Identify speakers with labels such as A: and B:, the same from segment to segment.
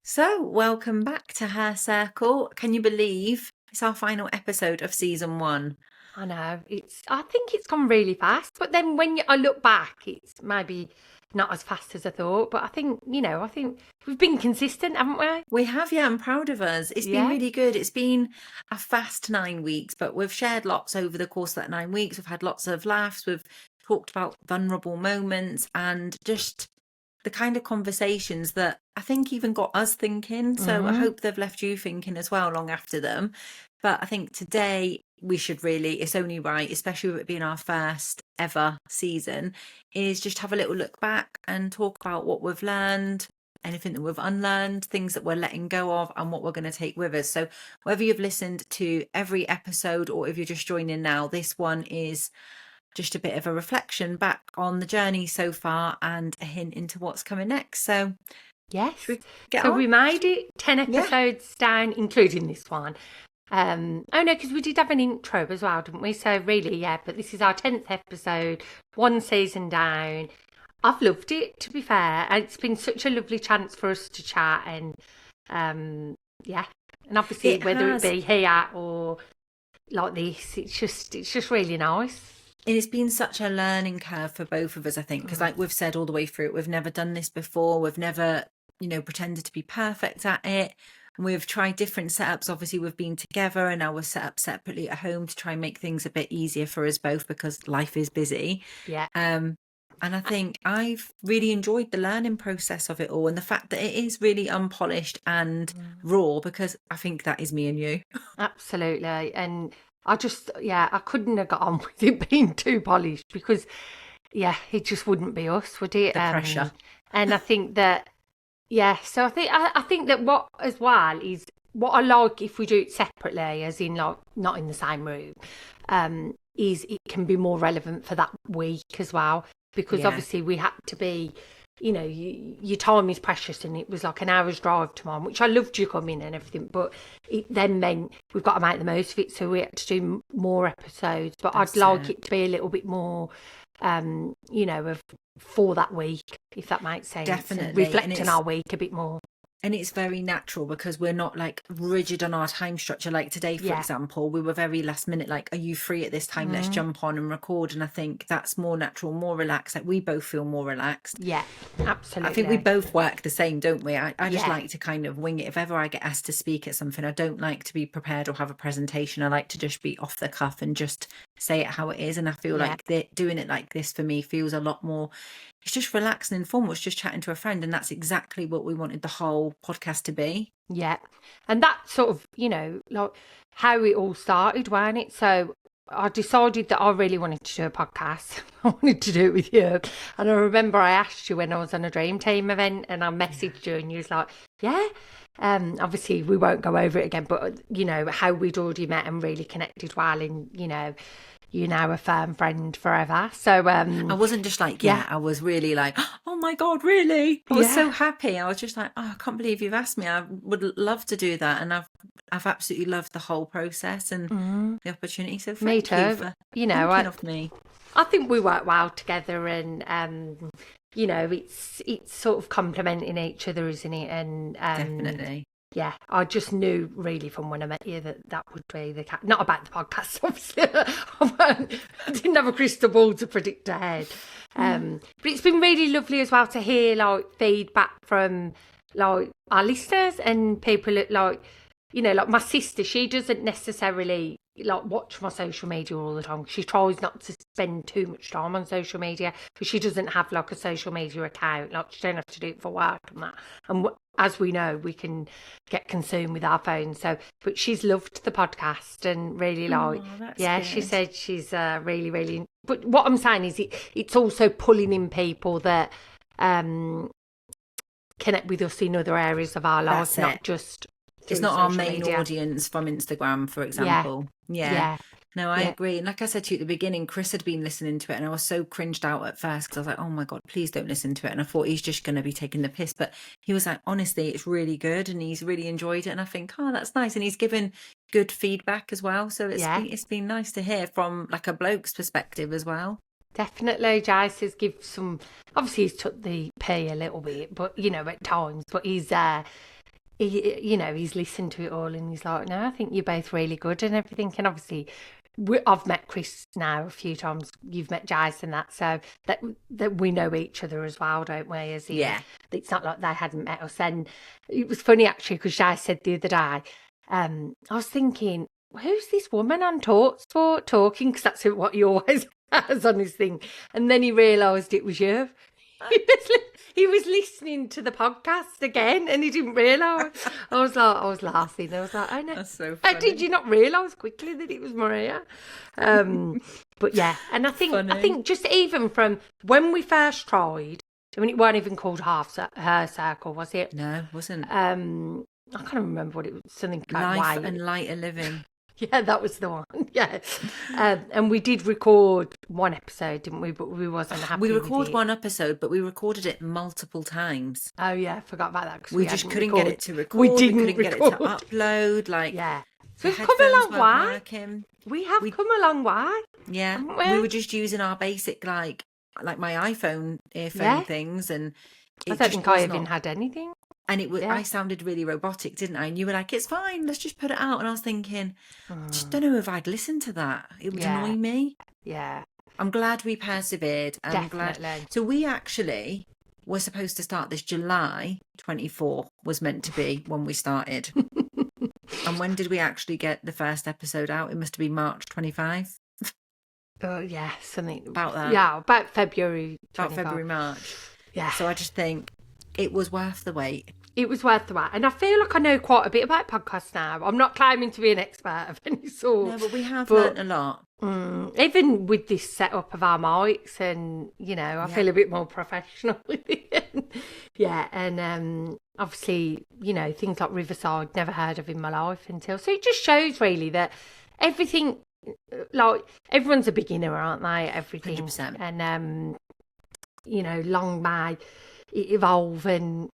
A: So, welcome back to Her Circle. Can you believe it's our final episode of season one?
B: I know I think it's gone really fast, but then I look back, it's maybe not as fast as I thought. But I think we've been consistent, haven't we?
A: We have, yeah, I'm proud of us. It's been
B: Yeah,
A: really good. It's been a fast 9 weeks, but we've shared lots over the course of that 9 weeks. We've had lots of laughs. We've talked about vulnerable moments and just the kind of conversations that I think even got us thinking. So I hope they've left you thinking as well long after them. But I think today we should really, it's only right, especially with it being our first ever season, is just have a little look back and talk about what we've learned, anything that we've unlearned, things that we're letting go of, and what we're going to take with us. So whether you've listened to every episode or if you're just joining now, this one is just a bit of a reflection back on the journey so far and a hint into what's coming next. So
B: yes.
A: should we get
B: So
A: on?
B: we made it 10
A: Yeah.
B: episodes down, including this one. Oh no, because we did have an intro as well, didn't we? So really, yeah. But this is our 10th episode, one season down. I've loved it, to be fair. It's been such a lovely chance for us to chat and yeah. And obviously,
A: It
B: whether it
A: has.
B: be here or like this, it's just really nice.
A: And it's been such a learning curve for both of us, I think, because like we've said all the way through it, we've never done this before. We've never, pretended to be perfect at it. We've tried different setups. Obviously, we've been together and now we're set up separately at home to try and make things a bit easier for us both because life is busy.
B: Yeah.
A: And I think I've really enjoyed the learning process of it all and the fact that it is really unpolished and raw, because I think that is me and you.
B: Absolutely. And I couldn't have got on with it being too polished because, yeah, it just wouldn't be us, would it?
A: The pressure.
B: And I think that, yeah, so I think that what as well is what I like if we do it separately, as in like not in the same room, is it can be more relevant for that week as well. Because
A: Yeah.
B: obviously we had to be, your time is precious, and it was like an hour's drive to mine, which I loved you coming and everything, but it then meant we've got to make the most of it, so we had to do more episodes. But
A: That's
B: I'd like
A: it.
B: it to be a little bit more, of for that week, if that makes sense.
A: Definitely.
B: And reflecting our week a bit more.
A: And it's very natural because we're not like rigid on our time structure. Like today, for
B: Yeah.
A: example, we were very last minute, like, are you free at this time? Let's jump on and record. And I think that's more natural, more relaxed. Like we both feel more relaxed.
B: Yeah, absolutely.
A: I think we both work the same, don't we? I just
B: Yeah.
A: like to kind of wing it. If ever I get asked to speak at something, I don't like to be prepared or have a presentation. I like to just be off the cuff and just say it how it is. And I feel
B: Yeah.
A: like doing it like this for me feels a lot more, it's just relaxed and informal. It's just chatting to a friend. And that's exactly what we wanted the whole podcast to be.
B: Yeah. And that's sort of, like how it all started, wasn't it? So I decided that I really wanted to do a podcast. I wanted to do it with you. And I remember I asked you when I was on a Dream Team event, and I messaged you and you was like, yeah. Obviously we won't go over it again, but how we'd already met and really connected well, and you're now a firm friend forever. So
A: I wasn't just like, yeah, I was really like, oh my God, really? I was so happy. I was just like, oh, I can't believe you've asked me. I would love to do that. And I've absolutely loved the whole process and the opportunity. So
B: me
A: thank
B: too.
A: you for thinking of me.
B: I think we work well together, and it's sort of complementing each other, isn't it? And
A: Definitely.
B: yeah, I just knew really from when I met you that would be the not about the podcast, obviously. I didn't have a crystal ball to predict ahead. But it's been really lovely as well to hear like feedback from like our listeners and people that like my sister. She doesn't necessarily like watch my social media all the time. She tries not to spend too much time on social media because she doesn't have like a social media account. Like she don't have to do it for work and that. And as we know, we can get consumed with our phones. So, but she's loved the podcast and really like,
A: Good.
B: she said she's really, really. But what I'm saying is, it's also pulling in people that connect with us in other areas of our lives, not just.
A: It's not our main
B: media.
A: audience from Instagram, for example. Yeah. No, I
B: Yeah.
A: agree. And like I said to you at the beginning, Chris had been listening to it and I was so cringed out at first because I was like, oh my God, please don't listen to it. And I thought he's just going to be taking the piss. But he was like, honestly, it's really good and he's really enjoyed it. And I think, oh, that's nice. And he's given good feedback as well. So it's been nice to hear from like a bloke's perspective as well.
B: Definitely. Jace has give some, obviously he's took the pay a little bit, but at times, but he's he's listened to it all and he's like, no, I think you're both really good and everything. And obviously, I've met Chris now a few times. You've met Jace and that, so that we know each other as well, don't we? As in,
A: Yeah.
B: it's not like they hadn't met us. And it was funny actually because Jace said the other day, I was thinking, who's this woman on Talksport talking? Because that's what he always has on his thing. And then he realised it was you. He was listening to the podcast again and he didn't realise. I was laughing. I was like, oh no.
A: That's so
B: How
A: funny.
B: did you not realise quickly that it was Maria? But yeah, and I think just even from when we first tried, I mean, it weren't even called Her Circle, was it?
A: No, it wasn't.
B: I can't remember what it was. Something like
A: Life and Lighter Living.
B: Yeah, that was the one. Yeah, and we did record one episode, didn't we? But we wasn't happy.
A: We
B: with
A: recorded
B: it.
A: one episode, but we recorded it multiple times.
B: Oh yeah, I forgot about that because
A: We just couldn't get it to record.
B: We didn't
A: couldn't get it to upload. Like,
B: Yeah,
A: the
B: so we've come a
A: headphones
B: long
A: weren't
B: way.
A: working.
B: We have come a long way.
A: Yeah,
B: haven't we?
A: we were just using our basic like my iPhone earphone
B: Yeah.
A: things, and
B: I
A: it
B: don't
A: just
B: think I
A: was
B: even
A: not.
B: had anything.
A: And it was.
B: Yeah.
A: I sounded really robotic, didn't I? And you were like, "It's fine. Let's just put it out." And I was thinking, just don't know if I'd listen to that. It would
B: Yeah.
A: annoy me.
B: Yeah,
A: I'm glad we persevered. I'm glad.
B: definitely.
A: So we actually were supposed to start this July 24 was meant to be when we started. And when did we actually get the first episode out? It must have been March 25.
B: Oh yeah, something
A: About that.
B: Yeah, about February.
A: About
B: 25.
A: February, March.
B: Yeah,
A: So I just think it was worth the wait.
B: it was worth the wait, and I feel like I know quite a bit about podcasts now. I'm not claiming to be an expert of any sort.
A: No, but we have
B: But-
A: learnt a lot.
B: Even with this setup of our mics, and I feel a bit more professional with it. Yeah, and obviously, things like Riverside, never heard of in my life until. So it just shows really that everything, like everyone's a beginner, aren't they? Everything,
A: 100%.
B: and long may it evolve, and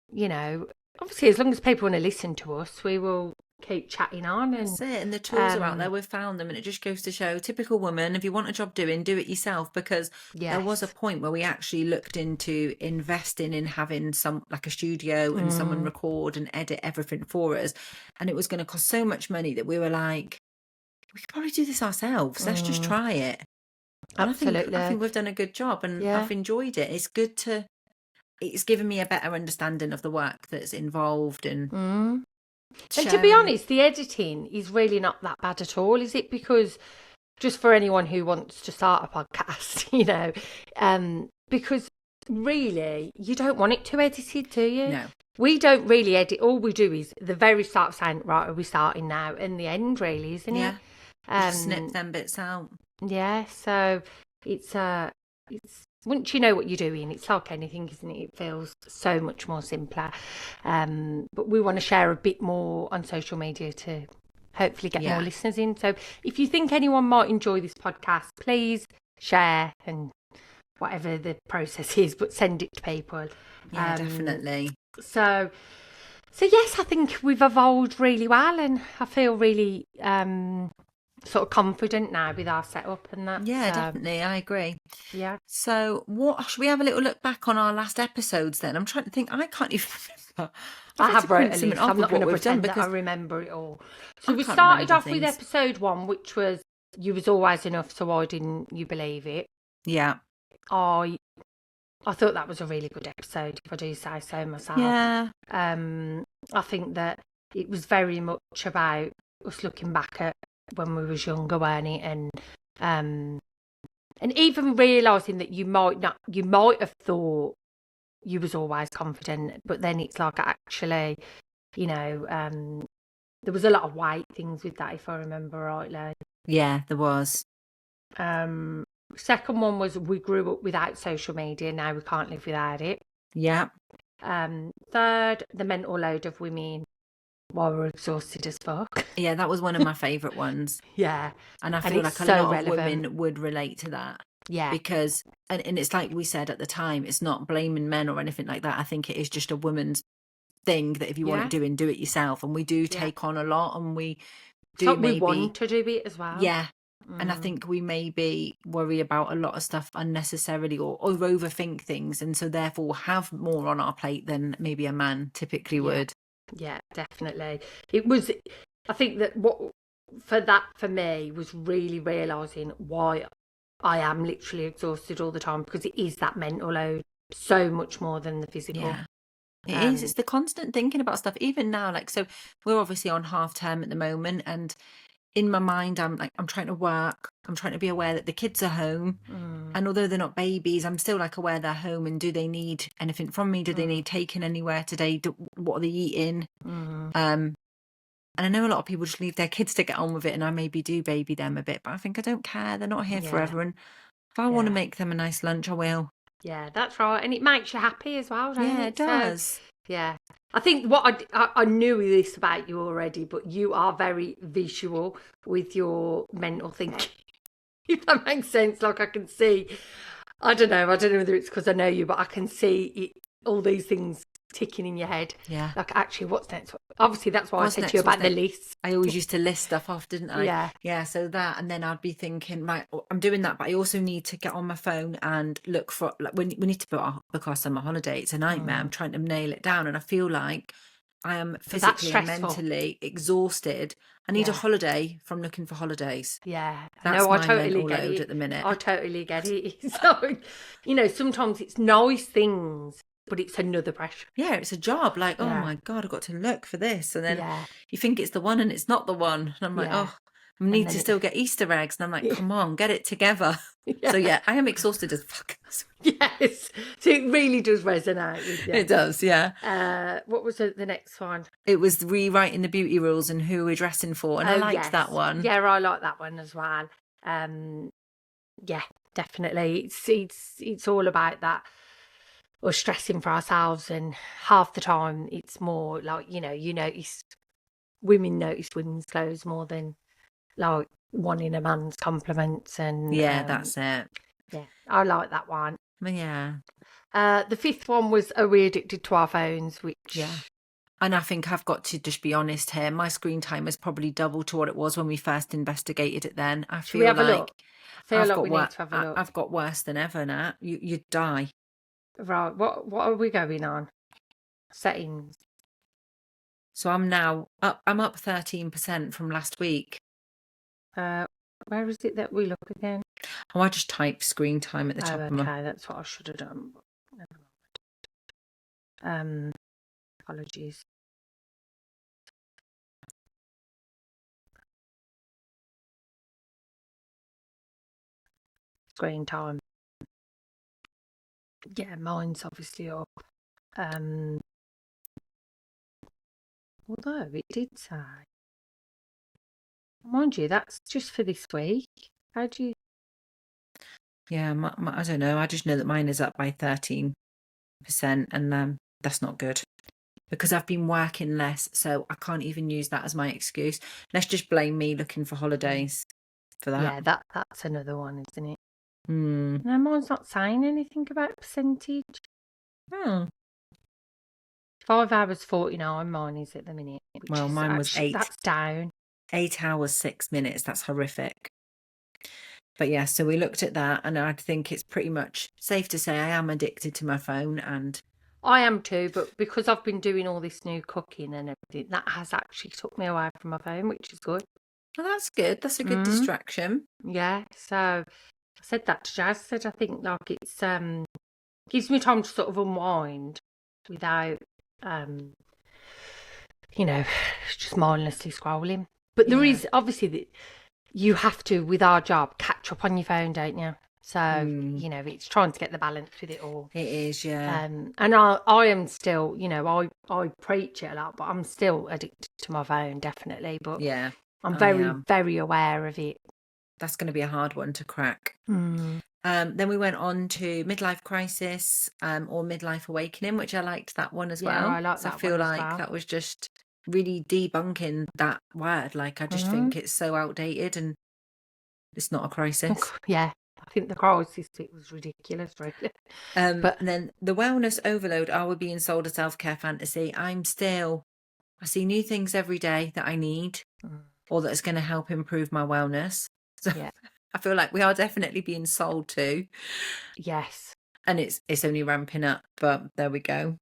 B: obviously, as long as people want to listen to us, we will keep chatting on. And
A: That's it. And the tools are out there. We've found them. And it just goes to show, typical woman, if you want a job doing, do it yourself. Because there was a
B: Yes.
A: point where we actually looked into investing in having like a studio and someone record and edit everything for us. And it was going to cost so much money that we were like, we could probably do this ourselves. Let's just try it. And
B: Absolutely.
A: I think we've done a good job and
B: Yeah.
A: I've enjoyed it. It's given me a better understanding of the work that's involved and
B: And to be honest, the editing is really not that bad at all, is it? Because just for anyone who wants to start a podcast, because really you don't want it too edited, do you?
A: No.
B: We don't really edit. All we do is the very start saying, right, are we starting now? And the end, really, isn't
A: Yeah.
B: it?
A: Just snip them bits out.
B: Yeah, so it's once you know what you're doing, it's like anything, isn't it? It feels so much more simpler. But we want to share a bit more on social media to hopefully get more listeners in. So if you think anyone might enjoy this podcast, please share and whatever the process is, but send it to people.
A: Yeah, definitely.
B: So yes, I think we've evolved really well, and I feel really sort of confident now with our setup and that.
A: Yeah, definitely. I agree.
B: Yeah.
A: So should we have a little look back on our last episodes then? I'm trying to think. I can't even remember.
B: I have wrote a
A: something
B: list.
A: off
B: I'm
A: of
B: not going to
A: what we've done
B: pretend that I
A: because
B: remember it all. So
A: I
B: we
A: can't
B: started
A: remember
B: off with
A: things.
B: episode 1, which was "You Was Always Enough, So Why Didn't You Believe It?"
A: yeah.
B: I thought that was a really good episode, if I do say so myself.
A: Yeah.
B: I think that it was very much about us looking back at when we was younger, weren't it? And even realising that you might have thought you was always confident, but then it's like actually, there was a lot of white things with that, if I remember rightly.
A: Yeah, there was.
B: Second one was we grew up without social media, now we can't live without it.
A: Yeah.
B: Third, the mental load of women while we're exhausted as fuck.
A: Yeah, that was one of my favourite ones.
B: Yeah.
A: And I
B: And
A: feel
B: it's
A: like a
B: so
A: lot
B: relevant.
A: of women would relate to that.
B: Yeah.
A: Because, and it's like we said at the time, it's not blaming men or anything like that. I think it is just a woman's thing that if you want it doing, do it yourself. And we do take on a lot and we do
B: So
A: maybe...
B: we want to do it as well.
A: Yeah. And I think we maybe worry about a lot of stuff unnecessarily or overthink things. And so therefore have more on our plate than maybe a man typically would.
B: Yeah, definitely. It was, I think that what for me was really realizing why I am literally exhausted all the time, because it is that mental load so much more than the physical.
A: Yeah. It is.
B: Um,
A: It's the constant thinking about stuff. Even now, like, so we're obviously on half term at the moment, and in my mind, I'm like, I'm trying to work. I'm trying to be aware that the kids are home.
B: mm,
A: And although they're not babies, I'm still like aware they're home. And do they need anything from me? Do they
B: mm,
A: need taken anywhere today? What are they eating?
B: mm,
A: Um, and I know a lot of people just leave their kids to get on with it, and I maybe do baby them a bit, but I think I don't care. They're not here
B: yeah,
A: forever. And if I want to
B: yeah,
A: make them a nice lunch, I will.
B: yeah, that's right. And it makes you happy as well, don't
A: Yeah, it
B: it? So,
A: does.
B: yeah. I think what I knew this about you already, but you are very visual with your mental thinking, if that makes sense. Like I can see, I don't know whether it's because I know you, but I can see all these things ticking in your head.
A: Yeah.
B: Like, actually, what's next? Obviously, that's why I
A: What's
B: said to you
A: next? What's
B: about the
A: next?
B: list.
A: I always used to list stuff off, didn't I?
B: Yeah.
A: Yeah, so that, and then I'd be thinking, right, I'm doing that, but I also need to get on my phone and look for, like, when we need to book our summer holiday. It's a nightmare. I'm trying to nail it down, and I feel like I am
B: So that's
A: physically and
B: stressful.
A: mentally exhausted. I need a
B: Yeah.
A: holiday from looking for holidays.
B: Yeah.
A: That's
B: No, I
A: my
B: totally
A: mental
B: get
A: load
B: it.
A: at the minute.
B: I totally get it. It's like, sometimes it's nice things, but it's another pressure.
A: Yeah, it's a job. Like, oh
B: Yeah.
A: my God, I've got to look for this. And then
B: Yeah.
A: you think it's the one and it's not the one. And I'm like,
B: Yeah.
A: oh, I
B: And
A: need
B: then
A: to still get Easter eggs. And I'm like,
B: yeah.
A: come on, get it together.
B: Yeah.
A: So yeah, I am exhausted as fuck.
B: Yes. So it really does resonate with you.
A: It does, yeah.
B: What was the next one?
A: It was rewriting the beauty rules and who we're dressing for. And I liked
B: Yes.
A: that one.
B: Yeah, I like that one as well. Yeah, definitely. It's all about that. Or stressing for ourselves, and half the time it's more like, you notice women notice women's clothes more than like wanting a man's compliments. And
A: Yeah, that's it.
B: yeah, I like that one.
A: But yeah.
B: The fifth one was, are we addicted to our phones? Which
A: Yeah. And I think I've got to just be honest here. My screen time is probably double to what it was when we first investigated it then. I
B: should we
A: feel
B: have a
A: like
B: look? I feel like we need to have a look.
A: I've got worse than ever now. You'd die.
B: Right, what are we going on? Settings.
A: So I'm now up. I'm up 13% from last week.
B: Where is it that we look again?
A: Oh, I just typed screen time at the top of my.
B: Okay, that's what I should have done. Never mind. Apologies. Screen time. Yeah, mine's obviously up. Although it did say, mind you, that's just for this week. How do you?
A: Yeah, I don't know. I just know that mine is up by 13%, and that's not good because I've been working less, so I can't even use that as my excuse. Let's just blame me looking for holidays for that.
B: Yeah, that's another one, isn't it?
A: Hmm.
B: No, mine's not saying anything about percentage.
A: Hmm.
B: 5 hours 49, mine is at the minute.
A: Well, mine was 8.
B: That's down.
A: 8 hours 6 minutes. That's horrific. But yeah, so we looked at that, and I think it's pretty much safe to say I am addicted to my phone. And
B: I am too, but because I've been doing all this new cooking and everything, that has actually took me away from my phone, which is good.
A: well, that's good. That's a good distraction.
B: Yeah, so I said that to Jazz. I said I think like it's gives me time to sort of unwind without just mindlessly scrolling. But there is obviously that you have to, with our job, catch up on your phone, don't you? So it's trying to get the balance with it all.
A: It is, yeah.
B: And I am still, I preach it a lot, but I'm still addicted to my phone, definitely. But
A: Yeah,
B: I'm very, very aware of it.
A: That's going to be a hard one to crack. Then we went on to midlife crisis or midlife awakening, which I liked that one as well.
B: I like that.
A: I feel like that was just really debunking that word. Like, I just think it's so outdated and it's not a crisis.
B: Yeah, I think the crisis bit was ridiculous, really.
A: But then the wellness overload, are we being sold a self-care fantasy? I see new things every day that I need or that's going to help improve my wellness. So yeah. I feel like we are definitely being sold to.
B: Yes.
A: And it's only ramping up, but there we go.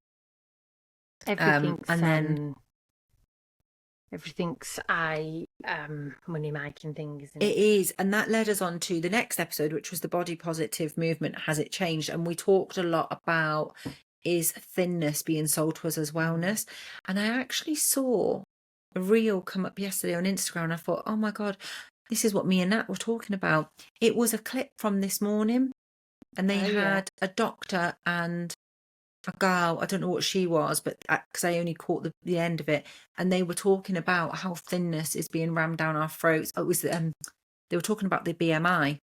B: Everything's
A: and then
B: everything's a money making thing, isn't
A: It
B: it?
A: is. And that led us on to the next episode, which was the body positive movement. Has it changed? And we talked a lot about, is thinness being sold to us as wellness? And I actually saw a reel come up yesterday on Instagram. I thought, oh my God, this is what me and Nat were talking about. It was a clip from This Morning, and they
B: Oh yeah.
A: had a doctor and a girl, I don't know what she was, but because I only caught the end of it, and they were talking about how thinness is being rammed down our throats. It was they were talking about the BMI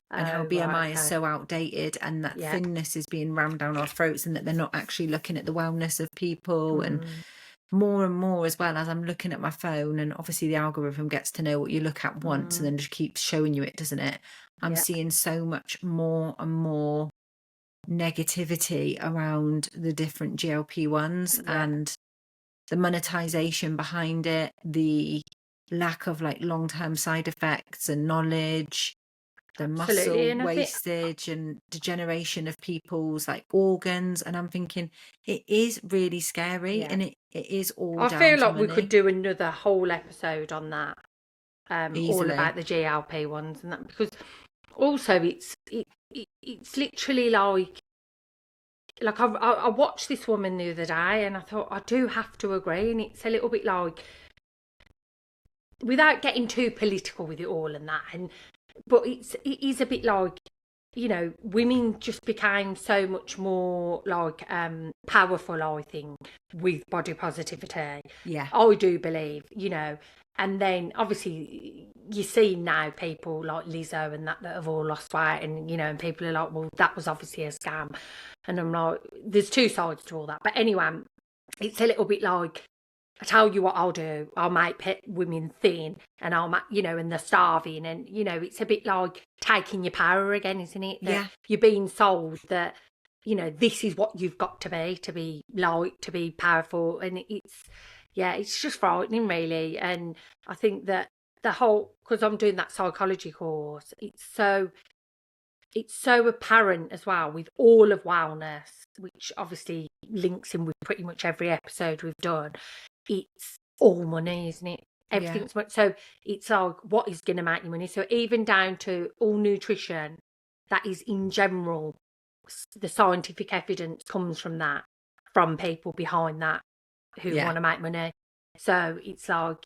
A: and how
B: Oh
A: BMI
B: right,
A: is
B: okay.
A: so outdated, and that
B: Yeah.
A: thinness is being rammed down our throats, and that they're not actually looking at the wellness of people. And
B: Mm.
A: more and more as well, as I'm looking at my phone, and obviously the algorithm gets to know what you look at once and then just keeps showing you it, doesn't it? I'm
B: Yeah.
A: seeing so much more and more negativity around the different GLP-1s
B: Yeah.
A: and the monetization behind it, the lack of like long-term side effects and knowledge, the
B: Absolutely.
A: muscle
B: And I think
A: wastage and degeneration of people's like organs. And I'm thinking it is really scary,
B: yeah.
A: and it is all
B: I
A: down
B: feel
A: to
B: like we could
A: money.
B: do another whole episode on that. All
A: Easily.
B: about the GLP ones and that, because also it's literally like I watched this woman the other day and I thought I do have to agree, and it's a little bit like, without getting too political with it all and that, but it is a bit like, women just became so much more like powerful, I think, with body positivity.
A: Yeah.
B: I do believe, and then obviously you see now people like Lizzo and that have all lost weight, and and people are like, well, that was obviously a scam, and I'm like, there's two sides to all that, but anyway, it's a little bit like, I tell you what I'll do. I'll make women thin, and I'll make, and they're starving, and it's a bit like taking your power again, isn't it? That
A: Yeah.
B: you're being sold that, this is what you've got to be light, to be powerful, and it's just frightening, really. And I think that because I'm doing that psychology course, it's so apparent as well with all of wellness, which obviously links in with pretty much every episode we've done. It's all money, isn't it?
A: Yeah.
B: Everything's money. So it's like, what is going to make you money? So even down to all nutrition, that is in general, the scientific evidence comes from that, from people behind that who
A: Yeah.
B: want to make money. So it's like,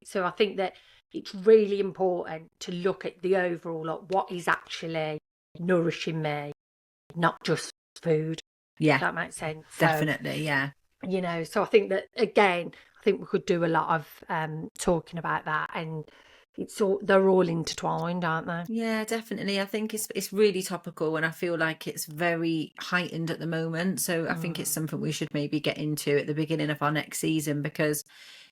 B: so I think that it's really important to look at the overall, like, what is actually nourishing me, not just food.
A: Yeah.
B: If that makes sense.
A: Definitely. Yeah.
B: So I think that, again, I think we could do a lot of talking about that, and they're all intertwined, aren't they?
A: Yeah, definitely. I think it's really topical, and I feel like it's very heightened at the moment. So I think it's something we should maybe get into at the beginning of our next season, because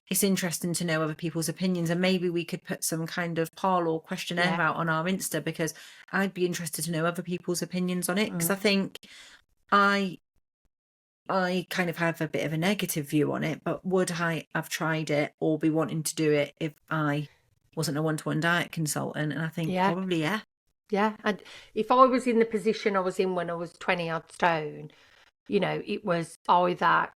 A: it's interesting to know other people's opinions, and maybe we could put some kind of poll or questionnaire out on our Insta, because I'd be interested to know other people's opinions on it, because I think I kind of have a bit of a negative view on it, but would I have tried it or be wanting to do it if I wasn't a one-to-one diet consultant? And I think probably, yeah.
B: Yeah, and if I was in the position I was in when I was 20 odd stone, it was either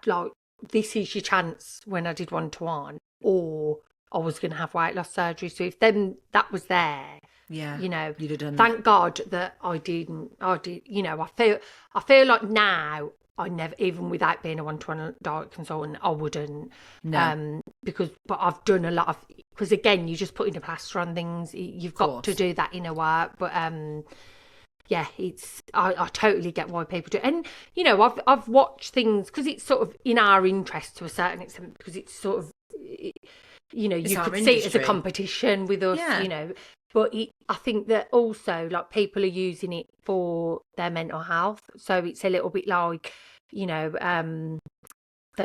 B: like, this is your chance when I did one-to-one, or I was going to have weight loss surgery. So if then that was there,
A: Yeah, you'd have done
B: thank God that I didn't. I did, I feel like now I never, even without being a one-to-one diet consultant, I wouldn't.
A: No.
B: But I've done a lot of, because again, you're just putting a plaster on things. You've got to do that inner work. But yeah, I totally get why people do it. And I've watched things because it's sort of in our interest to a certain extent, because it's sort of, you could see it as a competition with us, but I think that also, like, people are using it for their mental health. So it's a little bit like, they're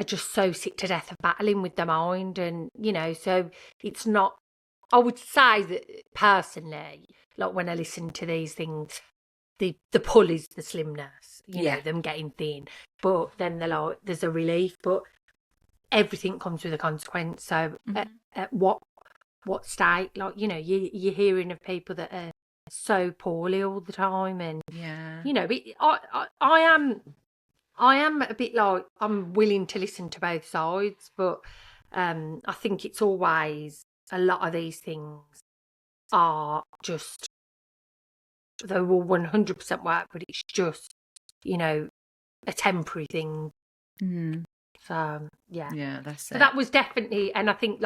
B: just so sick to death of battling with their mind. And, so it's not, I would say that personally, like, when I listen to these things, the pull is the slimness, them getting thin. But then they're like, there's a relief, but everything comes with a consequence. So at what state, like, you're hearing of people that are so poorly all the time, and I am a bit like, I'm willing to listen to both sides, but I think it's always, a lot of these things are just, they will 100% work, but it's just, you know, a temporary thing. So yeah.
A: Yeah, that's
B: So
A: it.
B: that was definitely, and I think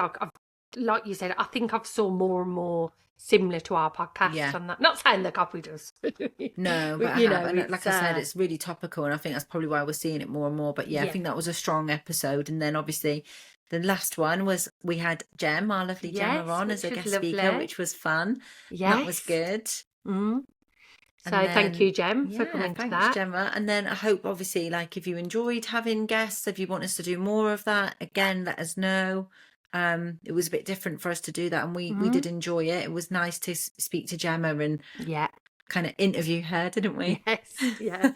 B: like you said, I think I've saw more and more similar to our podcast
A: Yeah.
B: on that. Not saying they copied us.
A: No, but I
B: you
A: have.
B: know,
A: And
B: it's
A: like I said, it's really topical. And I think that's probably why we're seeing it more and more. But yeah, I
B: yeah.
A: think that was a strong episode. And then obviously the last one was we had Jem, our lovely Gemma,
B: Yes,
A: on as
B: which
A: a
B: was
A: guest speaker,
B: lovely.
A: which was fun. That was
B: Yes.
A: good.
B: Mm.
A: And
B: So thank
A: then,
B: you, Jem, for
A: yeah,
B: coming to
A: thanks,
B: that.
A: Gemma. And then I hope, obviously, like if you enjoyed having guests, if you want us to do more of that, again, let us know. It was a bit different for us to do that, and we did enjoy it. It was nice to speak to Gemma and
B: Yeah.
A: kind of interview her, didn't we?
B: Yes. Yeah.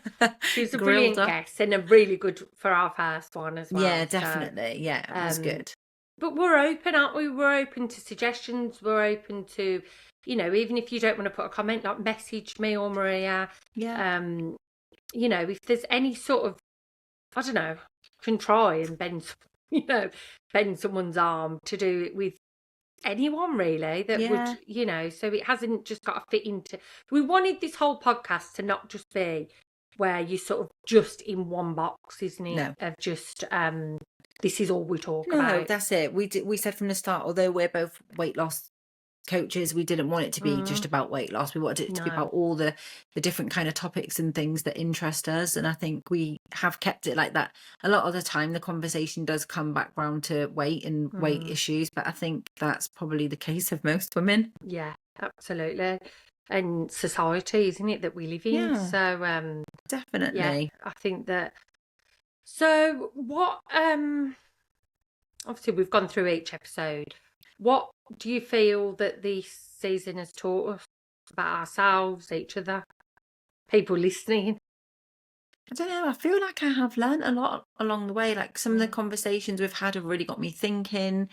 B: She was a
A: Grilled
B: brilliant
A: her.
B: guest and a really good for our first one as well.
A: Yeah,
B: So,
A: definitely. Yeah, it was good.
B: but we're open, aren't we? We're open to suggestions. We're open to, you know, even if you don't want to put a comment, like message me or Maria.
A: Yeah.
B: You know, if there's any sort of, I don't know, can try and bend someone's arm to do it with anyone really that
A: Yeah.
B: would, you know, so it hasn't just got to fit into. We wanted this whole podcast to not just be where you sort of just in one box, isn't it?
A: No.
B: Of just this is all we talk
A: No,
B: about.
A: that's it. We said from the start, although we're both weight loss coaches, we didn't want it to be just about weight loss. We wanted it to be
B: No.
A: about all the different kind of topics and things that interest us. And I think we have kept it like that. A lot of the time the conversation does come back round to weight and weight issues, but I think that's probably the case of most women.
B: Yeah, absolutely. And society, isn't it, that we live in?
A: Yeah.
B: So
A: Definitely.
B: yeah, I think that. So what obviously we've gone through each episode. What do you feel that this season has taught us about ourselves, each other, people listening?
A: I don't know. I feel like I have learned a lot along the way. Like some of the conversations we've had have really got me thinking,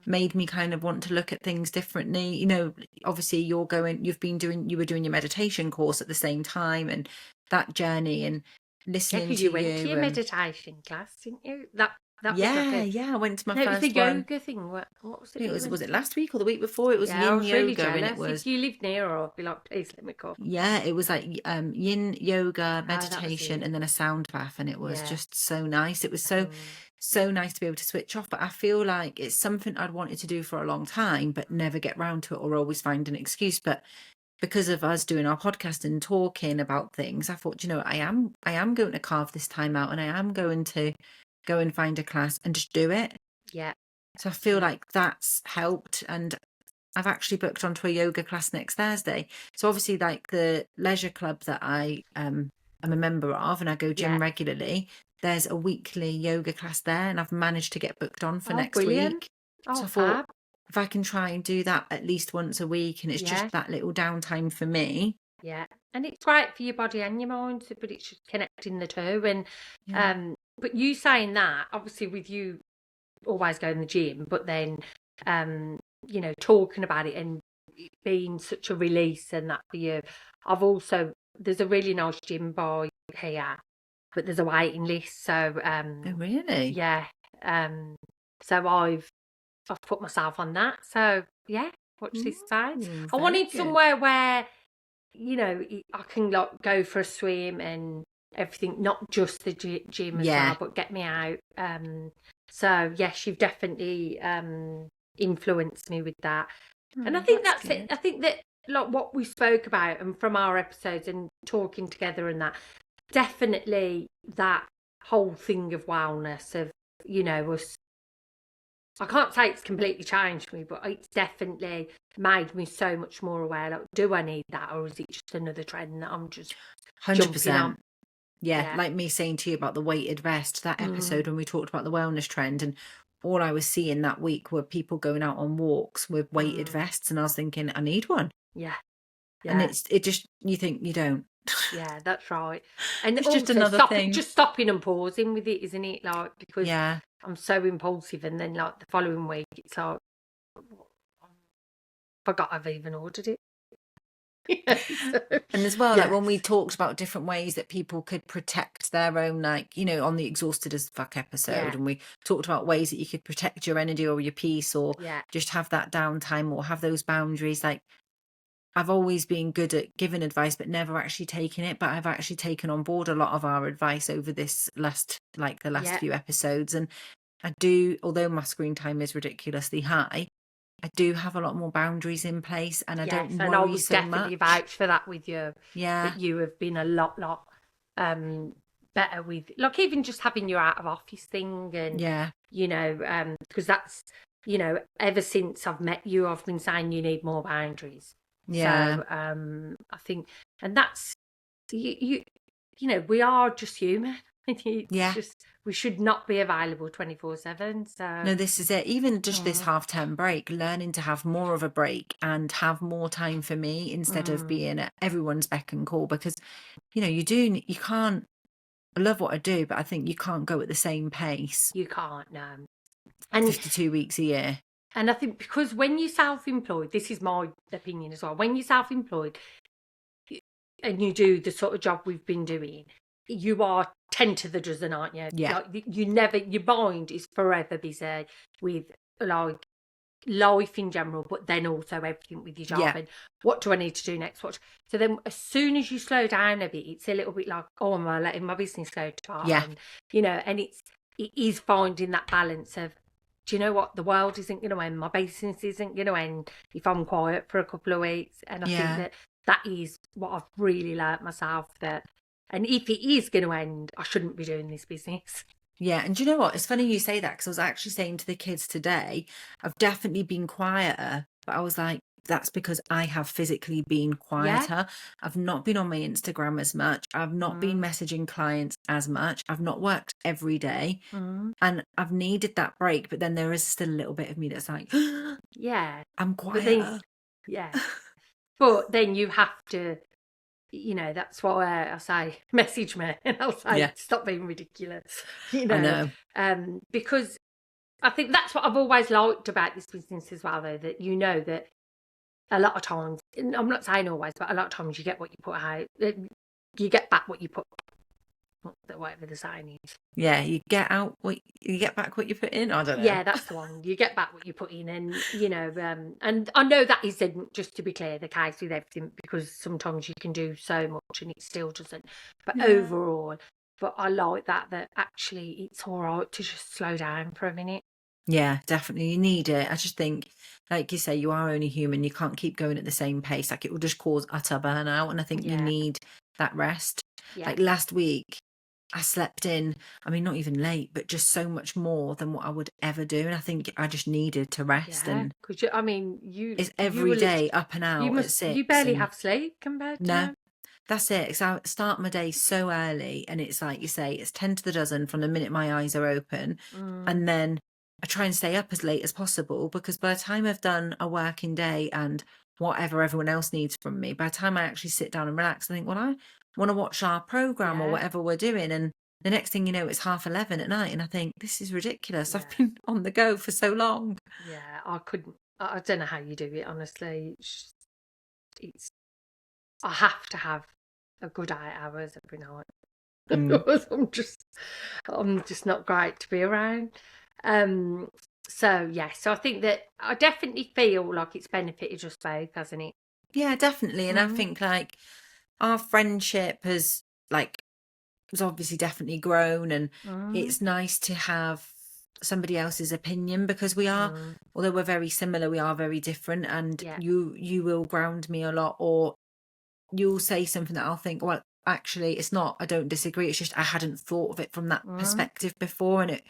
A: made me kind of want to look at things differently. You know, obviously you were doing your meditation course at the same time, and that journey and
B: Yeah,
A: listening
B: because
A: to
B: you went to your
A: and-
B: meditation class, didn't you? That was
A: yeah,
B: like
A: yeah. I went to my
B: no, it was
A: first
B: the
A: one.
B: yoga thing. What was it?
A: It
B: you
A: was
B: went
A: it
B: to?
A: last week or the week before? It was
B: Yeah, I
A: yin
B: was really
A: yoga, and
B: jealous.
A: it was
B: If you lived near her, I'd be like, please let me go.
A: yeah, it was like yin yoga,
B: that was
A: meditation,
B: it.
A: and then a sound bath, and it was
B: Yeah.
A: just so nice. It was so nice to be able to switch off. But I feel like it's something I'd wanted to do for a long time, but never get round to it, or always find an excuse. But because of us doing our podcast and talking about things, I thought, you know, I am going to carve this time out, and I am going to go and find a class and just do it.
B: Yeah.
A: So I feel like that's helped, and I've actually booked onto a yoga class next Thursday. So obviously, like the leisure club that I am a member of, and I go gym regularly, there's a weekly yoga class there, and I've managed to get booked on for next
B: brilliant.
A: week.
B: Oh,
A: So I thought
B: fab.
A: if I can try and do that at least once a week, and it's just that little downtime for me.
B: Yeah, and it's great for your body and your mind, but it's just connecting the two. And but you saying that, obviously, with you always going to the gym, but then you know, talking about it and it being such a release and that for you. There's a really nice gym by here, but there's a waiting list. So
A: Oh, really?
B: yeah, so I've put myself on that. So yeah, watch this space. I wanted somewhere where, you know, I can like go for a swim and everything, not just the gym as well, but get me out. So yes, you've definitely influenced me with that. And I think that's it. I think that like what we spoke about and from our episodes and talking together and that, definitely that whole thing of wellness of, you know, us. I can't say it's completely changed me, but it's definitely made me so much more aware. Like, do I need that, or is it just another trend that I'm just
A: 100%.
B: Yeah,
A: Yeah, like me saying to you about the weighted vest, that episode when we talked about the wellness trend, and all I was seeing that week were people going out on walks with weighted vests, and I was thinking, I need one.
B: Yeah.
A: And it just, you think you don't.
B: Yeah, that's right. And
A: it's
B: also
A: just another thing.
B: Just stopping and pausing with it, isn't it? Like, because
A: Yeah.
B: I'm so impulsive, and then like the following week, it's like, I forgot I've even ordered it. Yeah, so,
A: And as well, like
B: yeah,
A: when we talked about different ways that people could protect their own, like, on the exhausted as fuck episode,
B: yeah,
A: and we talked about ways that you could protect your energy or your peace, or
B: yeah,
A: just have that downtime or have those boundaries. Like, I've always been good at giving advice, but never actually taken it. But I've actually taken on board a lot of our advice over this the last
B: yeah,
A: few episodes. And I do, although my screen time is ridiculously high, I do have a lot more boundaries in place, and I
B: yes.
A: don't
B: And I
A: worry
B: would
A: so
B: definitely
A: much.
B: vouch for that with you,
A: Yeah.
B: that you have been a lot better with, like, even just having your out of office thing, and
A: Yeah.
B: because that's, ever since I've met you, I've been saying you need more boundaries.
A: Yeah.
B: So I think, and that's we are just human. It's
A: Yeah.
B: just, we should not be available 24/7. So
A: No, this is it. Even just this
B: mm,
A: half-term break, learning to have more of a break and have more time for me instead of
B: mm,
A: being at everyone's beck and call, because, you can't, I love what I do, but I think you can't go at the same pace
B: you can't, no. And
A: 52 weeks a year.
B: I think, because when you're self-employed, this is my opinion as well. When you're self-employed and you do the sort of job we've been doing, you are 10 to the dozen, aren't you?
A: Yeah.
B: Like, you never, your mind is forever busy with, like, life in general, but then also everything with your job,
A: Yeah.
B: and what do I need to do next? So then, as soon as you slow down a bit, it's a little bit like, oh, am I letting my business go to part?
A: Yeah.
B: And and it is finding that balance of, do you know what? The world isn't going to end. My business isn't going to end if I'm quiet for a couple of weeks. And I think
A: Yeah.
B: that is what I've really learnt myself, that, and if it is going to end, I shouldn't be doing this business.
A: Yeah. And do you know what? It's funny you say that, because I was actually saying to the kids today, I've definitely been quieter, but I was like, that's because I have physically been
B: Yeah.
A: quieter. I've not been on my Instagram as much. I've not been
B: Mm,
A: messaging clients as much. I've not worked every day,
B: mm,
A: and I've needed that break. But then there is still a little bit of me that's like,
B: yeah.
A: I'm
B: But then,
A: quieter.
B: yeah. But then you have to, that's why I say message me, and I'll say
A: Yeah,
B: stop being ridiculous,
A: I know.
B: because I think that's what I've always liked about this business as well, though, that that a lot of times, and I'm not saying always, but a lot of times you get what you put out, you get back what you put, whatever the saying is.
A: Yeah, you get back what you put in. I don't know.
B: Yeah, that's the one. You get back what you put in, and and I know that isn't, just to be clear, the case with everything, because sometimes you can do so much and it still doesn't. But
A: Yeah.
B: overall, but I like that actually it's all right to just slow down for a minute.
A: Yeah, definitely. You need it. I just think, like you say, you are only human. You can't keep going at the same pace. Like, it will just cause utter burnout. And I think you
B: Yeah,
A: need that rest.
B: yeah,
A: Like last week, I slept in, I mean, not even late, but just so much more than what I would ever do. And I think I just needed to rest.
B: yeah.
A: And
B: Because I mean,
A: it's
B: you
A: every
B: will
A: day up and out at
B: you
A: 6.
B: barely
A: And
B: have sleep compared
A: no,
B: to.
A: that's it. So I start my day so early, and it's like you say, it's 10 to the dozen from the minute my eyes are open.
B: Mm,
A: And then I try and stay up as late as possible, because by the time I've done a working day and whatever everyone else needs from me, by the time I actually sit down and relax, I think, well, I want to watch our program or
B: yeah,
A: whatever we're doing. And the next thing you know, it's 11:30 at night. And I think, this is ridiculous. I've
B: yeah,
A: been on the go for so long.
B: yeah. I couldn't. I don't know how you do it, honestly. It's I have to have a good 8 hours every night.
A: Mm.
B: I'm just not great to be around. So yeah, so I think that I definitely feel like it's benefited us both, hasn't it?
A: Yeah, definitely. And I
B: Mm,
A: think, like, our friendship has obviously definitely grown, and
B: mm,
A: it's nice to have somebody else's opinion, because we are,
B: mm,
A: although we're very similar, we are very different. And
B: yeah,
A: you will ground me a lot, or you'll say something that I'll think, well, actually it's not, I don't disagree, it's just I hadn't thought of it from that
B: mm,
A: perspective before, and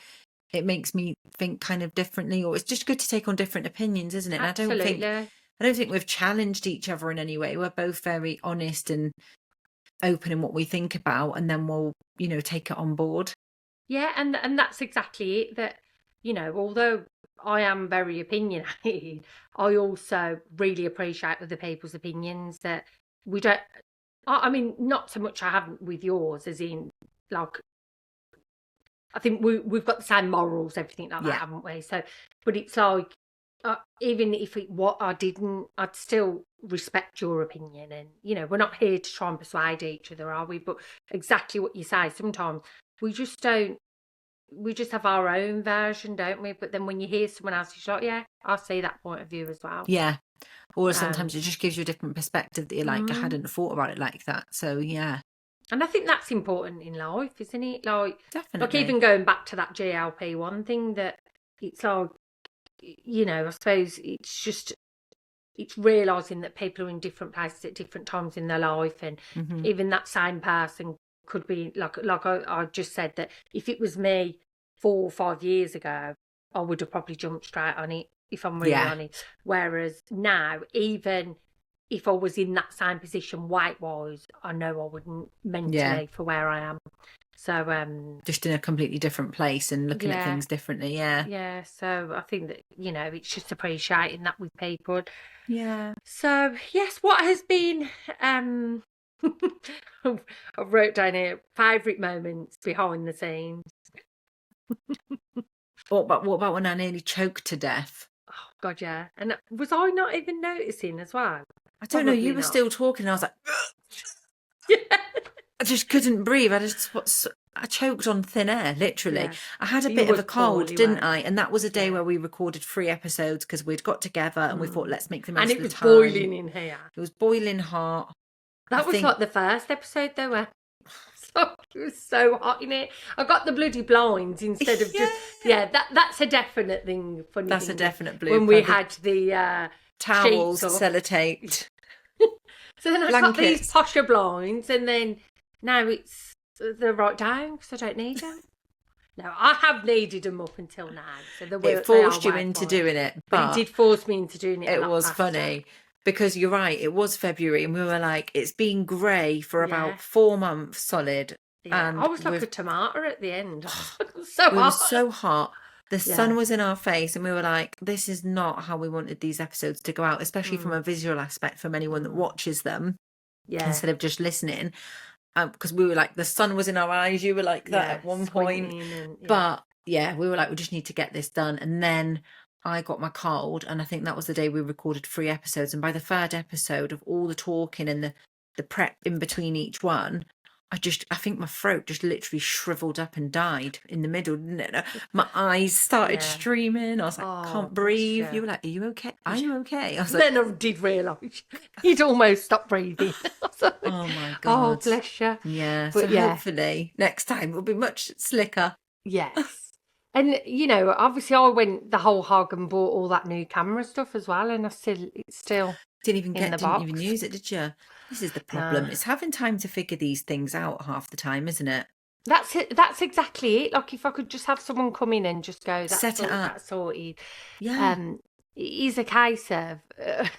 A: it makes me think kind of differently. Or it's just good to take on different opinions, isn't it? And
B: absolutely.
A: I don't think we've challenged each other in any way. We're both very honest and open in what we think about, and then we'll, take it on board.
B: Yeah, and that's exactly it. That, although I am very opinionated, I also really appreciate other people's opinions. That we don't. I mean, not so much I haven't with yours, as in, like, I think we've got the same morals, everything like that,
A: Yeah.
B: haven't we? So, but it's like, even if what I didn't, I'd still respect your opinion. And, we're not here to try and persuade each other, are we? But exactly what you say, sometimes we just don't, we just have our own version, don't we? But then when you hear someone else, you're like, yeah, I see that point of view as well.
A: Yeah. Or sometimes it just gives you a different perspective that you're like, I hadn't thought about it like that. So, yeah.
B: And I think that's important in life, isn't it? Like,
A: Definitely.
B: Even going back to that GLP-1 thing, that it's like, I suppose it's realising that people are in different places at different times in their life, and even that same person could be like I just said, that if it was me 4 or 5 years ago, I would have probably jumped straight on it, if I'm really honest. Whereas now, even if I was in that same position weight-wise, I know I wouldn't mentally for where I am. So
A: just in a completely different place and looking at things differently.
B: Yeah, so I think that, it's just appreciating that with people.
A: Yeah.
B: So yes, what has been I wrote down here, favourite moments behind the scenes.
A: What about when I nearly choked to death?
B: Oh God, yeah. And was I not even noticing as well?
A: I don't know, you were still talking, I was like, yeah. I just couldn't breathe. I choked on thin air, literally. Yeah. I had a bit of a cold, didn't I? And that was a day where we recorded 3 episodes because we'd got together and we thought, let's make the most of the time.
B: And it was boiling in here.
A: It was boiling hot.
B: That was like the first episode though, where it was so hot in it. I got the bloody blinds instead of just that's a definite thing. Funny.
A: That's a definite blooper.
B: When we had the
A: towels sellotaped.
B: So then I got these posher blinds, and then now they're right down because I don't need them. No, I have needed them up until now. So
A: it forced you into doing it,
B: but it did force me into doing it.
A: It was funny because you're right. It was February, and we were like, it's been grey for about 4 months solid.
B: Yeah, and I was like a tomato at the end. So
A: hot. It was so hot. The sun was in our face, and we were like, this is not how we wanted these episodes to go out, especially from a visual aspect from anyone that watches them instead of just listening. Because we were like, the sun was in our eyes. You were like that at one point. But we were like, we just need to get this done. And then I got my cold, and I think that was the day we recorded 3 episodes. And by the 3rd episode of all the talking and the prep in between each one, I think my throat just literally shriveled up and died in the middle, didn't it? My eyes started streaming. I was like, I can't breathe. You were like, are you okay? Are you okay? I was like,
B: then I did realise he'd almost stopped breathing. Like,
A: oh my God.
B: Oh, bless you.
A: Yeah. But so hopefully next time will be much slicker.
B: Yes. And, obviously I went the whole hog and bought all that new camera stuff as well. And it's still
A: didn't even use it, did you? This is the problem. No. It's having time to figure these things out half the time, isn't it?
B: That's it. That's exactly it. Like if I could just have someone come in and just go,
A: set it up.
B: That's sorted. Yeah. It is a case of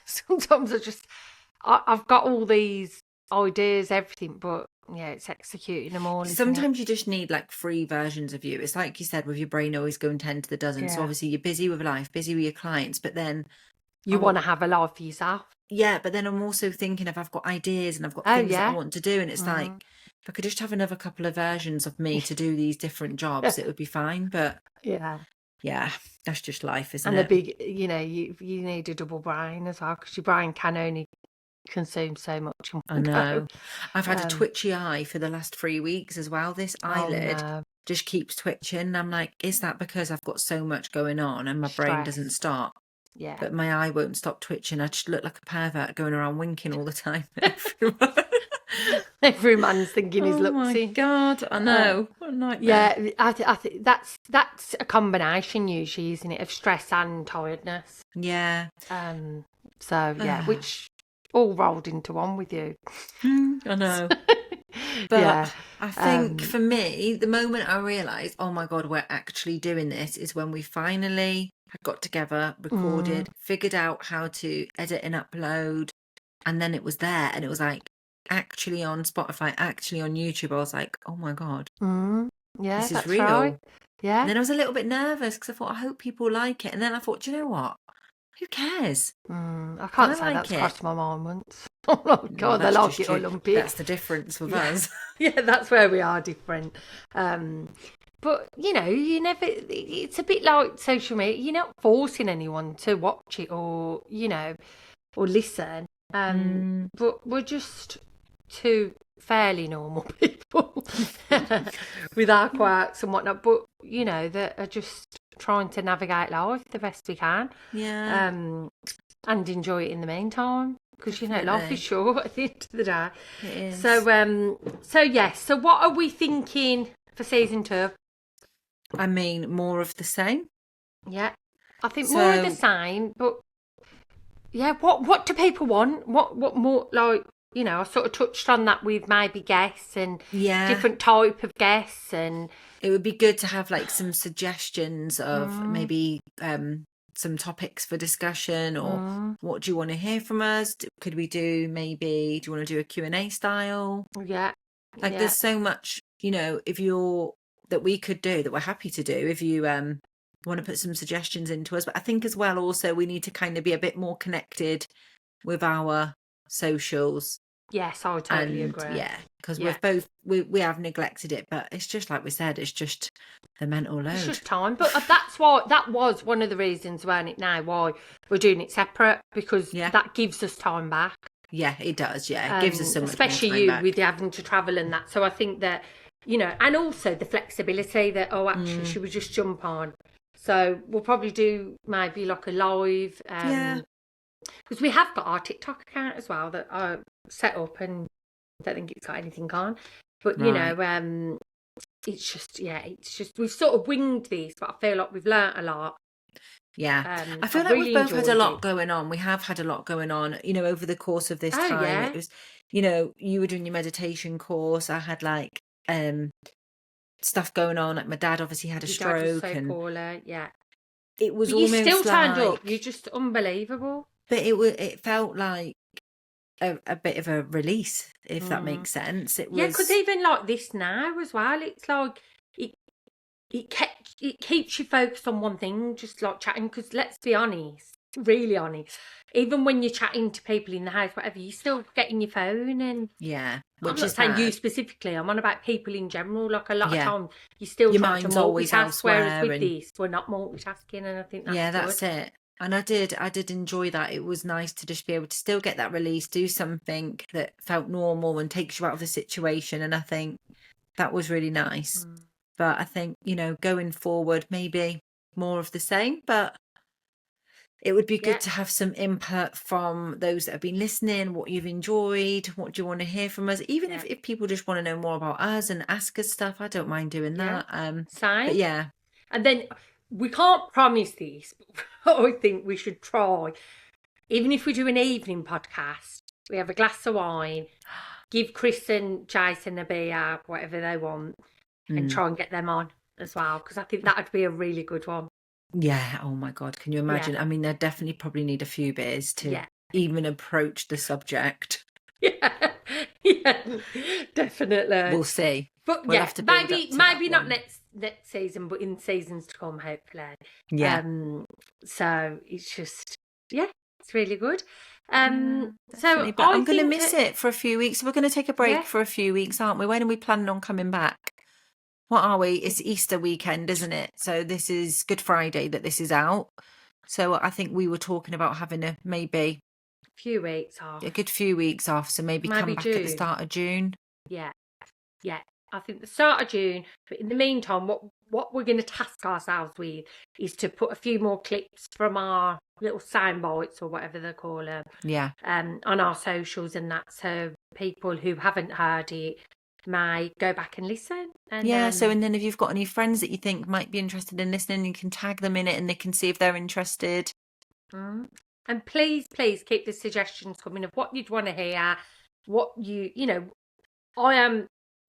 B: sometimes I've got all these ideas, everything, but it's executing them all.
A: Sometimes you just need like free versions of you. It's like you said, with your brain always going 10 to the dozen. So obviously you're busy with life, busy with your clients, but then
B: you want to have a life for yourself.
A: Yeah, but then I'm also thinking if I've got ideas and I've got things that I want to do, and it's like, if I could just have another couple of versions of me to do these different jobs, it would be fine. But yeah, that's just life, isn't it?
B: And a big, you need a double brain as well, because your brain can only consume so much.
A: I know. I've had a twitchy eye for the last 3 weeks as well. This eyelid just keeps twitching. I'm like, is that because I've got so much going on and my brain doesn't stop?
B: Yeah.
A: But my eye won't stop twitching. I just look like a pervert going around winking all the time.
B: Every man's thinking he's
A: looked. Oh my God, I know. What a nightmare.
B: Yeah, I think that's a combination usually, isn't it, of stress and tiredness.
A: Yeah.
B: Which all rolled into one with you.
A: I know. But I think for me, the moment I realised, oh my God, we're actually doing this, is when we finally had got together, recorded, figured out how to edit and upload, and then it was there, and it was like actually on Spotify, actually on YouTube. I was like, oh my God,
B: yeah,
A: this is real.
B: Right. Yeah.
A: And then I was a little bit nervous because I thought, I hope people like it. And then I thought, do you know what? Who cares?
B: I can't say that's crossed my mind once. Oh my God, they like it or lump it.
A: That's the difference with us.
B: Yeah, that's where we are different. But you never. It's a bit like social media. You're not forcing anyone to watch it or or listen. But we're just two fairly normal people with our quirks and whatnot. But that are just trying to navigate life the best we can.
A: Yeah.
B: And enjoy it in the meantime. Because life
A: Definitely.
B: is short at the end of the day.
A: It is.
B: So yes. So what are we thinking for season 2?
A: I mean, more of the same.
B: Yeah, I think more of the
A: So
B: same. But yeah, what do people want? What more like? I sort of touched on that with maybe guests and
A: yeah,
B: different type of guests and
A: it would be good to have like some suggestions of maybe some topics for discussion, or what do you want to hear from us? Could we do maybe, do you want to do a Q&A style?
B: yeah,
A: Like there's so much, if you're, that we could do, that we're happy to do, if you want to put some suggestions into us. But I think as well, also we need to kind of be a bit more connected with our socials.
B: yes, I totally
A: And
B: agree.
A: yeah, because
B: Yeah.
A: we've both we have neglected it, but it's just like we said, it's just the mental load.
B: It's just time, but that was one of the reasons, weren't it? Now why we're doing it separate, because that gives us time back.
A: Yeah, it does. Yeah, it gives us so much
B: especially
A: more time
B: you
A: back.
B: with having to travel and that. So I think that and also the flexibility that actually should we just jump on? So we'll probably do maybe like a live. Because we have got our TikTok account as well that I set up, and I don't think it's got anything on. But it's just we've sort of winged this, but I feel like we've learnt a lot.
A: Yeah, I feel like we've both had a lot going on. We have had a lot going on, over the course of this time.
B: Yeah.
A: It was, you were doing your meditation course. I had like stuff going on. Like my dad obviously had a stroke,
B: dad was so poorly. Yeah,
A: it was
B: but
A: almost
B: you still turned
A: like,
B: up. You're just unbelievable.
A: But it felt like a bit of a release, if that makes sense. It was,
B: yeah, because even like this now as well, it's like it keeps you focused on one thing, just like chatting. Because let's be honest, really honest, even when you're chatting to people in the house, whatever, you're still getting your phone. And
A: yeah,
B: I'm not saying you specifically, I'm on about people in general. Like a lot of time you're still
A: your
B: trying to
A: mind's always
B: multitask, whereas with
A: elsewhere,
B: this we're not multitasking, and I think that's good.
A: that's it. And I did enjoy that. It was nice to just be able to still get that release, do something that felt normal and takes you out of the situation. And I think that was really nice. But I think, going forward, maybe more of the same. But it would be good to have some input from those that have been listening, what you've enjoyed, what do you want to hear from us? Even if people just want to know more about us and ask us stuff, I don't mind doing that.
B: Same.
A: But yeah.
B: And then we can't promise this, but I think we should try. Even if we do an evening podcast, we have a glass of wine, give Chris and Jason a beer, whatever they want, and try and get them on as well, because I think that would be a really good one.
A: Yeah. Oh my God. Can you imagine? I mean, they definitely probably need a few beers to even approach the subject.
B: Yeah, definitely.
A: We'll see.
B: But we'll have to maybe not next season, but in seasons to come, hopefully.
A: Yeah.
B: So it's just, it's really good. So
A: but I'm going to miss it for a few weeks. We're going to take a break for a few weeks, aren't we? When are we planning on coming back? What are we? It's Easter weekend, isn't it? So this is Good Friday that this is out. So I think we were talking about having maybe
B: few weeks off.
A: A good few weeks off. So maybe come back at the start of June.
B: Yeah. I think the start of June. But in the meantime, what we're going to task ourselves with is to put a few more clips from our little sound bites or whatever they call them.
A: Yeah.
B: On our socials and that, so people who haven't heard it may go back and listen. And
A: so and then if you've got any friends that you think might be interested in listening, you can tag them in it and they can see if they're interested.
B: And please keep the suggestions coming of what you'd want to hear, what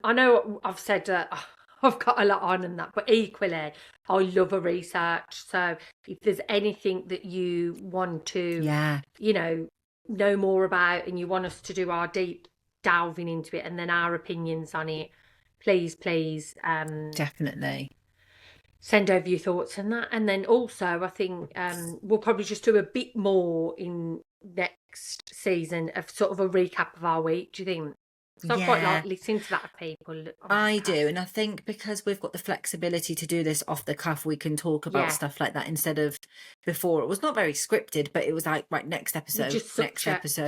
B: I know I've said I've got a lot on and that, but equally I love a research. So if there's anything that you want to know more about and you want us to do our deep delving into it and then our opinions on it, please
A: definitely
B: send over your thoughts on that. And then also I think we'll probably just do a bit more in next season of sort of a recap of our week. Do you think? So I quite
A: Yeah,
B: like listening to that of people on
A: I
B: podcasts.
A: do. And I think because we've got the flexibility to do this off the cuff, we can talk about
B: Yeah.
A: stuff like that instead of before. It was not very scripted, but it was like, right,
B: You just
A: next episode.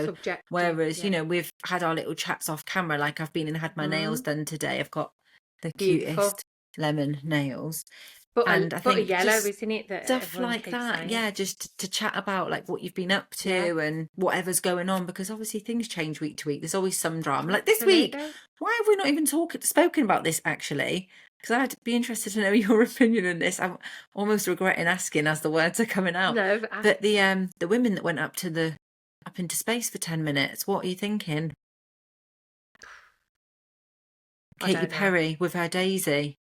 B: subjective.
A: Whereas,
B: Yeah.
A: we've had our little chats off camera. Like I've been and had my nails done today. I've got the
B: Beautiful.
A: cutest lemon nails.
B: But
A: And I think
B: yellow,
A: just
B: isn't it? That
A: stuff
B: everyone
A: like
B: keeps
A: that.
B: saying.
A: Yeah, just to chat about like what you've been up to
B: Yeah.
A: and whatever's going on, because obviously things change week to week. There's always some drama. Like this week,
B: Absolutely.
A: why have we not even spoken about this actually? Because I'd be interested to know your opinion on this. I'm almost regretting asking as the words are coming out.
B: No,
A: But the women that went up into space for 10 minutes, what are you thinking?
B: I
A: Katy
B: don't know.
A: Perry with her Daisy.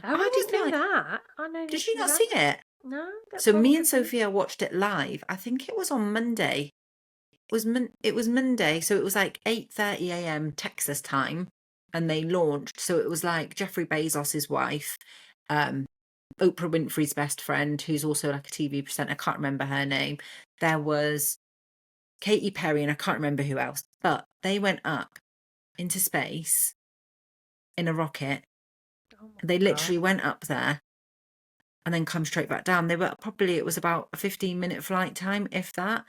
B: Oh, I didn't know that. I know.
A: Did you not see it?
B: No. That's
A: So
B: all
A: me
B: I
A: and
B: can see.
A: Sophia watched it live. I think it was on Monday. It was Monday, so it was like 8:30 a.m. Texas time, and they launched. So it was like Jeffrey Bezos's wife, Oprah Winfrey's best friend, who's also like a TV presenter. I can't remember her name. There was Katy Perry, and I can't remember who else. But they went up into space in a rocket.
B: Oh my
A: They
B: God.
A: literally went up there and then come straight back down. It was about a 15-minute flight time, if that.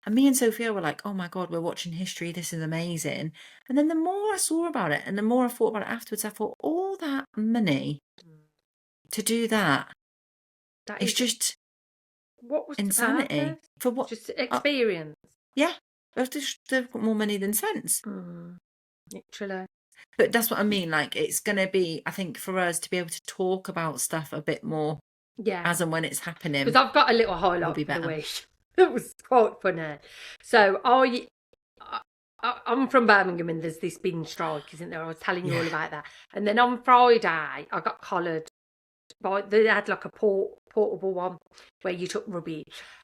A: And me and Sophia were like, oh my God, we're watching history. This is amazing. And then the more I saw about it and the more I thought about it afterwards, I thought all that money to do that is just
B: what was
A: insanity.
B: the purpose?
A: For what?
B: Just experience.
A: Yeah. They've got more money than sense.
B: Literally.
A: But that's what I mean. Like, it's going to be, I think, for us to be able to talk about stuff a bit more as and when it's happening.
B: Because I've got a little highlight for the week. It was quite funny. So I'm from Birmingham and there's this bin strike, isn't there? I was telling you all about that. And then on Friday, I got collared. They had like a portable one where you took rubbish.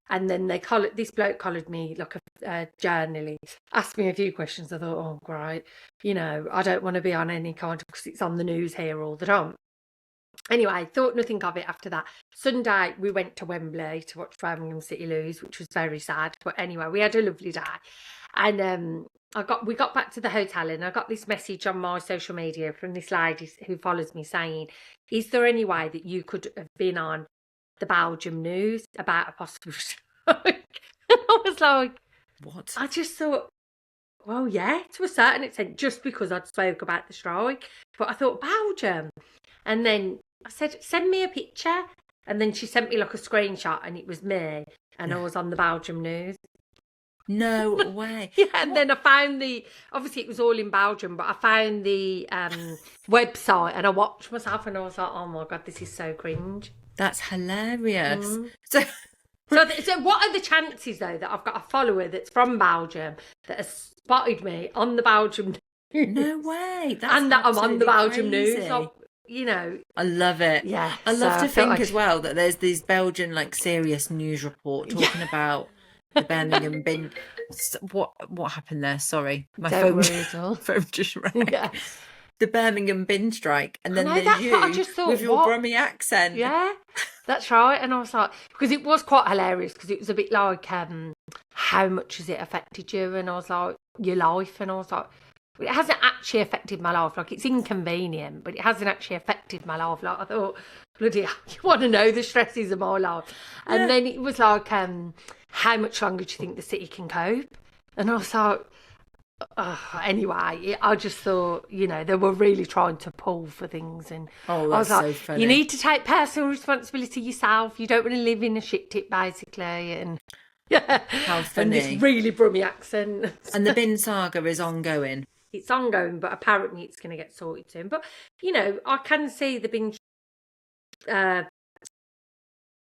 B: And then this bloke collared me like a journalist, asked me a few questions. I thought, oh, great. I don't want to be on any kind of, because it's on the news here all the time. Anyway, thought nothing of it after that. Sunday, we went to Wembley to watch Birmingham City lose, which was very sad. But anyway, we had a lovely day. And we got back to the hotel and I got this message on my social media from this lady who follows me saying, is there any way that you could have been on the Belgium news about a possible strike? And I was like,
A: what?
B: I just thought, well, yeah, to a certain extent, just because I'd spoke about the strike. But I thought, Belgium. And then I said, send me a picture. And then she sent me like a screenshot and it was me. And I was on the Belgium news.
A: No way.
B: Yeah, and then I found obviously it was all in Belgium, but I found the website and I watched myself and I was like, oh my God, this is so cringe.
A: That's hilarious.
B: So what are the chances, though, that I've got a follower that's from Belgium that has spotted me on the Belgium news?
A: No way. That's
B: and that I'm on the Belgium
A: crazy.
B: news. So,
A: I love it.
B: Yeah.
A: I love to think as well that there's these Belgian like serious news report talking about the Birmingham bin. What happened there? Sorry, my phone just rang.
B: Yeah.
A: The Birmingham bin strike, and then there's
B: that's
A: you
B: what I just thought,
A: with your Brummie accent.
B: Yeah, that's right. And I was like, because it was quite hilarious because it was a bit like, how much has it affected you? And I was like, your life. And I was like, it hasn't actually affected my life. Like, it's inconvenient, but it hasn't actually affected my life. Like, I thought, bloody hell, you want to know the stresses of my life. And then it was like, how much longer do you think the city can cope? And I was like, anyway, I just thought, they were really trying to pull for things. And
A: I
B: was like,
A: so funny.
B: You need to take personal responsibility yourself. You don't want to live in a shit tip, basically. And yeah,
A: how funny.
B: And this really Brummie accent.
A: And the bin saga is ongoing.
B: It's ongoing, but apparently it's going to get sorted soon. But, I can see the bin, the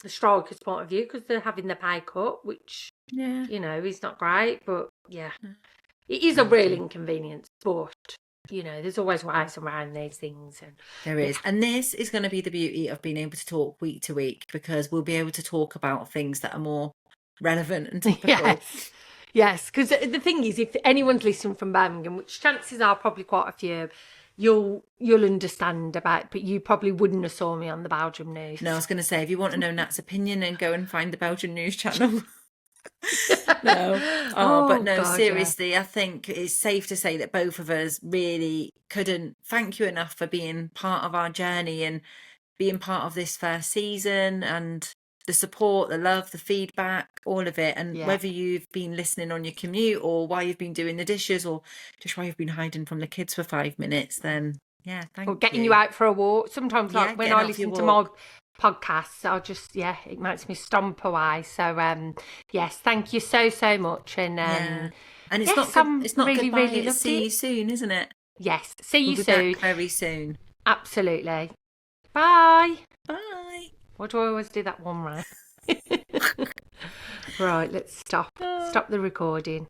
B: strikers' point of view because they're having the pay cut, which, is not great. But, yeah, it is a real inconvenience. But, there's always ways around these things. And
A: there is. And this is going to be the beauty of being able to talk week to week because we'll be able to talk about things that are more relevant and topical.
B: Yes, because the thing is, if anyone's listening from Birmingham, which chances are probably quite a few, you'll understand about, but you probably wouldn't have saw me on the Belgium news.
A: No, I was going to say, if you want to know Nat's opinion, then go and find the Belgian news channel. No. Oh, but
B: Oh
A: no,
B: God, yeah.
A: seriously, I think it's safe to say that both of us really couldn't thank you enough for being part of our journey and being part of this first season, and the support, the love, the feedback, all of it. And
B: Yeah.
A: whether you've been listening on your commute or while you've been doing the dishes or just while you've been hiding from the kids for 5 minutes, then yeah,
B: Or
A: thank
B: getting you
A: you.
B: out for a walk. Sometimes, like
A: Yeah,
B: when
A: getting
B: I
A: out for your
B: listen to my
A: walk.
B: podcasts, I just, yeah, it makes me stomp away. So, yes, thank you so, so much. And
A: Yeah. And it's not
B: yes,
A: good,
B: I'm
A: it's not
B: really,
A: goodbye,
B: really
A: it's
B: loved
A: see
B: it.
A: you soon, isn't it?
B: Yes, see
A: We'll
B: you
A: be
B: soon.
A: back very soon.
B: Absolutely. Bye.
A: Bye.
B: Why do I always do that one right? Right, let's stop.
A: Oh.
B: Stop the recording.